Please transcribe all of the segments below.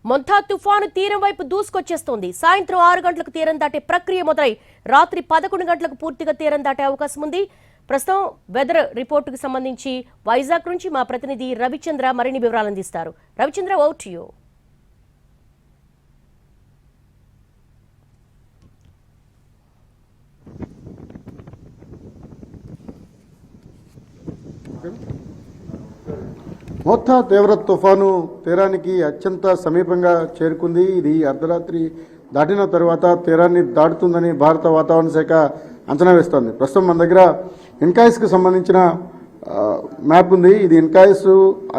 మొంతా తుఫాను తీరం వైపు దూసుకొచ్చేస్తోంది. సాయంత్రం 6 గంటలకు తీరం దాటే ప్రక్రియ మొదలై రాత్రి 11 గంటలకు పూర్తిగా తీరం దాటే అవకాశం ఉంది. ప్రస్తుతం వెదర్ రిపోర్టుకు సంబంధించి వైజాగ్ నుంచి మా ప్రతినిధి రవిచంద్ర మరిన్ని వివరాలు అందిస్తారు. Ravichandra, over to you. Montha తీవ్ర తుఫాను తీరానికి అత్యంత సమీపంగా చేరుకుంది. ఇది అర్ధరాత్రి దాటిన తర్వాత తీరాన్ని దాటుతుందని భారత వాతావరణ శాఖ అంచనా వేస్తోంది. ప్రస్తుతం మన దగ్గర ఇన్కాయిస్కి సంబంధించిన మ్యాప్ ఉంది. ఇది ఇన్కాయిస్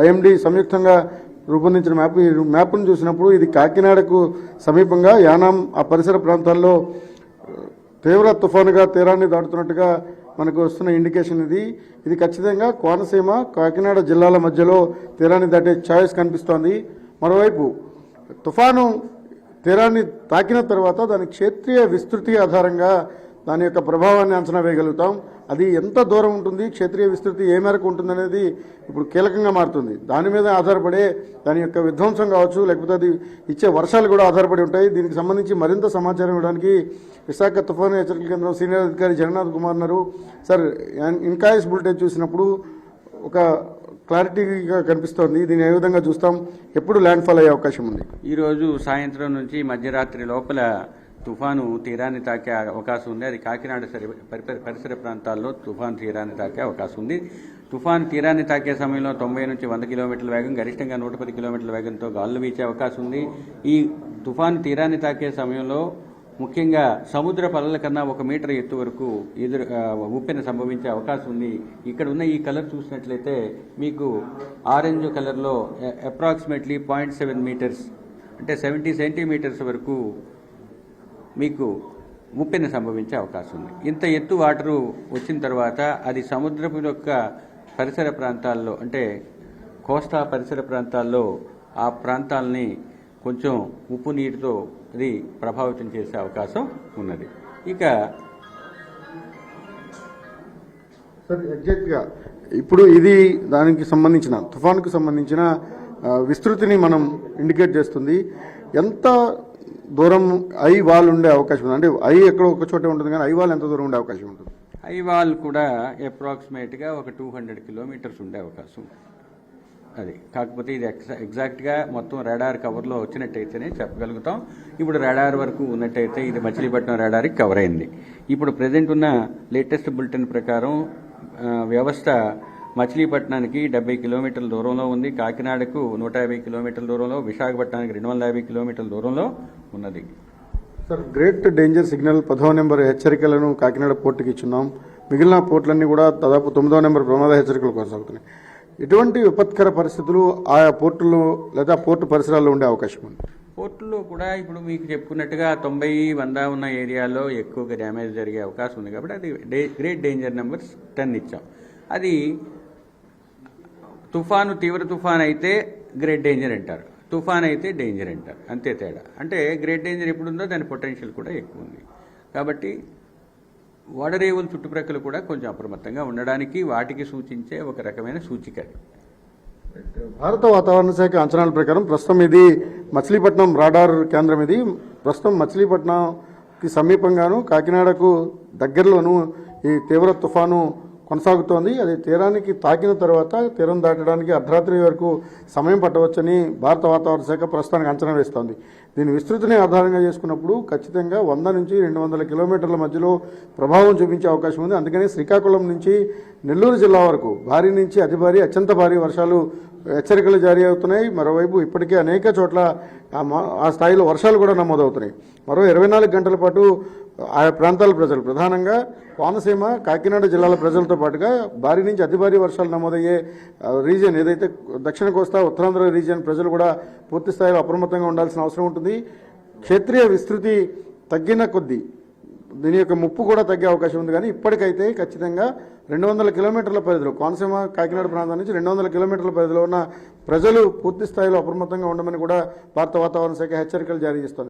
ఐఎండి సంయుక్తంగా రూపొందించిన మ్యాప్. ఈ మ్యాప్ను చూసినప్పుడు ఇది కాకినాడకు సమీపంగా యానాం ఆ పరిసర ప్రాంతాల్లో తీవ్ర తుఫానుగా తీరాన్ని దాటుతున్నట్టుగా మనకు వస్తున్న ఇండికేషన్ ఇది ఖచ్చితంగా కోనసీమ కాకినాడ జిల్లాల మధ్యలో తీరాన్ని దాటే ఛాయిస్ కనిపిస్తోంది. మరోవైపు తుఫాను తీరాన్ని తాకిన తర్వాత దాని క్షేత్రీయ విస్తృతి ఆధారంగా దాని యొక్క ప్రభావాన్ని అంచనా వేయగలుగుతాం. అది ఎంత దూరం ఉంటుంది, క్షేత్రీయ విస్తృతి ఏ మేరకు ఉంటుందనేది ఇప్పుడు కీలకంగా మారుతుంది. దాని మీద ఆధారపడే దాని యొక్క విధ్వంసం కావచ్చు, లేకపోతే అది ఇచ్చే వర్షాలు కూడా ఆధారపడి ఉంటాయి. దీనికి సంబంధించి మరింత సమాచారం ఇవ్వడానికి విశాఖ తుఫాను హెచ్చరికల కేంద్రం సీనియర్ అధికారి జగన్నాథ్ కుమార్ ఉన్నారు. సార్, ఇన్కాయిస్ బులెటిన్ చూసినప్పుడు ఒక క్లారిటీగా కనిపిస్తోంది. దీన్ని ఏ విధంగా చూస్తాం, ఎప్పుడు ల్యాండ్ ఫాల్ అయ్యే అవకాశం ఉంది? ఈరోజు సాయంత్రం నుంచి మధ్యరాత్రి లోపల తుఫాను తీరాన్ని తాకే అవకాశం ఉంది. అది కాకినాడ పరిసర ప్రాంతాల్లో తుఫాను తీరాన్ని తాకే అవకాశం ఉంది. తుఫాను తీరాన్ని తాకే సమయంలో 90 నుంచి 100 కిలోమీటర్ల వేగం, గరిష్టంగా 110 కిలోమీటర్ల వేగంతో గాలులు వీచే అవకాశం ఉంది. ఈ తుఫాను తీరాన్ని తాకే సమయంలో ముఖ్యంగా సముద్ర పల్లల కన్నా 1 మీటర్ ఎత్తు వరకు ఉప్పెన సంభవించే అవకాశం ఉంది. ఇక్కడ ఉన్న ఈ కలర్ చూసినట్లయితే మీకు ఆరెంజ్ కలర్లో అప్రాక్సిమేట్లీ 0.7 మీటర్స్ అంటే 70 సెంటీమీటర్స్ వరకు మీకు ఉప్పెన సంభవించే అవకాశం ఉంది. ఇంత ఎత్తు వాటరు వచ్చిన తర్వాత అది సముద్రపు యొక్క పరిసర ప్రాంతాల్లో అంటే కోస్తా పరిసర ప్రాంతాల్లో ఆ ప్రాంతాలని కొంచెం ఉప్పు నీటితో అది ప్రభావితం చేసే అవకాశం ఉన్నది. ఇక సార్, ఎగ్జాక్ట్గా ఇప్పుడు ఇది దానికి సంబంధించిన తుఫానుకు సంబంధించిన విస్తృతిని మనం ఇండికేట్ చేస్తుంది. ఎంత దూరం ఐ వాల్ ఉండే అవకాశం ఉంది? అంటే ఐ ఎక్కడో ఒక చోటే ఉంటుంది, కానీ ఐ వాల్ ఎంత దూరం ఉండే అవకాశం ఉంటుంది? ఐ వాల్ కూడా అప్రాక్సిమేట్గా ఒక 200 కిలోమీటర్స్ ఉండే అవకాశం. అది కాకపోతే ఇది ఎగ్జాక్ట్గా మొత్తం రాడార్ కవర్లో వచ్చినట్టయితేనే చెప్పగలుగుతాం. ఇప్పుడు రాడార్ వరకు ఉన్నట్టయితే ఇది మచిలీపట్నం రాడార్కి కవర్ అయింది. ఇప్పుడు ప్రజెంట్ ఉన్న లేటెస్ట్ బులెటిన్ ప్రకారం వ్యవస్థ మచిలీపట్నానికి 70 కిలోమీటర్ల దూరంలో ఉంది, కాకినాడకు 150 కిలోమీటర్ల దూరంలో, విశాఖపట్నానికి 250 కిలోమీటర్ల దూరంలో ఉన్నది. సార్, గ్రేట్ డేంజర్ సిగ్నల్ 10వ నెంబర్ హెచ్చరికలను కాకినాడ పోర్టుకి ఇచ్చున్నాం. మిగిలిన పోర్టులన్నీ కూడా దాదాపు 9వ నెంబర్ ప్రమాద హెచ్చరికలు కొనసాగుతున్నాయి. ఎటువంటి విపత్కర పరిస్థితులు ఆయా పోర్టులు లేదా పోర్టు పరిసరాల్లో ఉండే అవకాశం ఉంది? పోర్టుల్లో కూడా ఇప్పుడు మీకు చెప్పుకున్నట్టుగా 90-100 ఉన్న ఏరియాలో ఎక్కువగా డ్యామేజ్ జరిగే అవకాశం ఉంది. కాబట్టి అది గ్రేట్ డేంజర్ నెంబర్స్ 10 ఇచ్చాం. అది తుఫాను తీవ్ర తుఫాన్ అయితే గ్రేట్ డేంజర్ అంటారు, తుఫాన్ అయితే డేంజర్ అంటారు, అంతే తేడా. అంటే గ్రేట్ డేంజర్ ఎప్పుడు ఉందో దాని పొటెన్షియల్ కూడా ఎక్కువ ఉంది. కాబట్టి ఓడరేవుల చుట్టుప్రక్కల కూడా కొంచెం అప్రమత్తంగా ఉండడానికి వాటికి సూచించే ఒక రకమైన సూచిక. భారత వాతావరణ శాఖ అంచనాల ప్రకారం ప్రస్తుతం ఇది మచిలీపట్నం రాడార్ కేంద్రం. ఇది ప్రస్తుతం మచిలీపట్నంకి సమీపంగాను కాకినాడకు దగ్గరలోనూ ఈ తీవ్ర తుఫాను కొనసాగుతోంది. అది తీరానికి తాకిన తర్వాత తీరం దాటడానికి అర్ధరాత్రి వరకు సమయం పట్టవచ్చని భారత వాతావరణ శాఖ ప్రస్తుతానికి అంచనా వేస్తోంది. దీని విస్తృతిని ఆధారంగా చేసుకున్నప్పుడు ఖచ్చితంగా 100 నుంచి 200 కిలోమీటర్ల మధ్యలో ప్రభావం చూపించే అవకాశం ఉంది. అందుకని శ్రీకాకుళం నుంచి నెల్లూరు జిల్లా వరకు భారీ నుంచి అతి భారీ, అత్యంత భారీ వర్షాలు హెచ్చరికలు జారీ అవుతున్నాయి. మరోవైపు ఇప్పటికే అనేక చోట్ల ఆ స్థాయిలో వర్షాలు కూడా నమోదవుతున్నాయి. మరో 24 గంటల పాటు ఆయా ప్రాంతాల ప్రజలు, ప్రధానంగా కోనసీమ కాకినాడ జిల్లాల ప్రజలతో పాటుగా భారీ నుంచి అతి భారీ వర్షాలు నమోదయ్యే రీజియన్ ఏదైతే దక్షిణ కోస్తా ఉత్తరాంధ్ర రీజియన్ ప్రజలు కూడా పూర్తి స్థాయిలో అప్రమత్తంగా ఉండాల్సిన అవసరం ఉంటుంది. క్షేత్రీయ విస్తృతి తగ్గిన కొద్దీ దీని యొక్క ముప్పు కూడా తగ్గే అవకాశం ఉంది. కానీ ఇప్పటికైతే ఖచ్చితంగా 200 కిలోమీటర్ల పరిధిలో కోనసీమ కాకినాడ ప్రాంతం నుంచి 200 కిలోమీటర్ల పరిధిలో ఉన్న ప్రజలు పూర్తి స్థాయిలో అప్రమత్తంగా ఉండమని కూడా భారత వాతావరణ శాఖ హెచ్చరికలు జారీ చేస్తోంది.